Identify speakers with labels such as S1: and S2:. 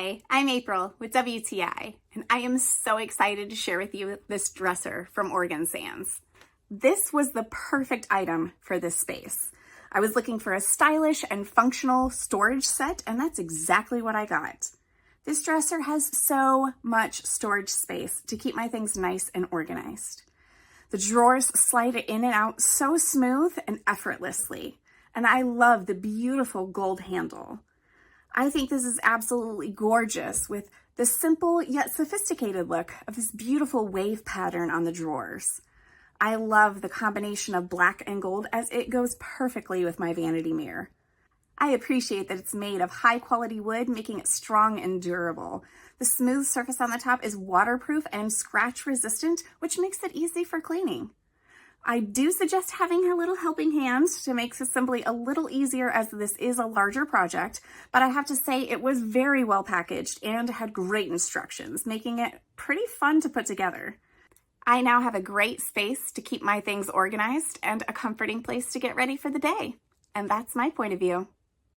S1: Hi, I'm April with WTI, and I am so excited to share with you this dresser from Oregon Sands. This was the perfect item for this space. I was looking for a stylish and functional storage set, and that's exactly what I got. This dresser has so much storage space to keep my things nice and organized. The drawers slide in and out so smooth and effortlessly, and I love the beautiful gold handle. I think this is absolutely gorgeous with the simple yet sophisticated look of this beautiful wave pattern on the drawers. I love the combination of black and gold as it goes perfectly with my vanity mirror. I appreciate that it's made of high quality wood, making it strong and durable. The smooth surface on the top is waterproof and scratch resistant, which makes it easy for cleaning. I do suggest having a little helping hand to make assembly a little easier as this is a larger project, but I have to say it was very well packaged and had great instructions, making it pretty fun to put together. I now have a great space to keep my things organized and a comforting place to get ready for the day. And that's my point of view.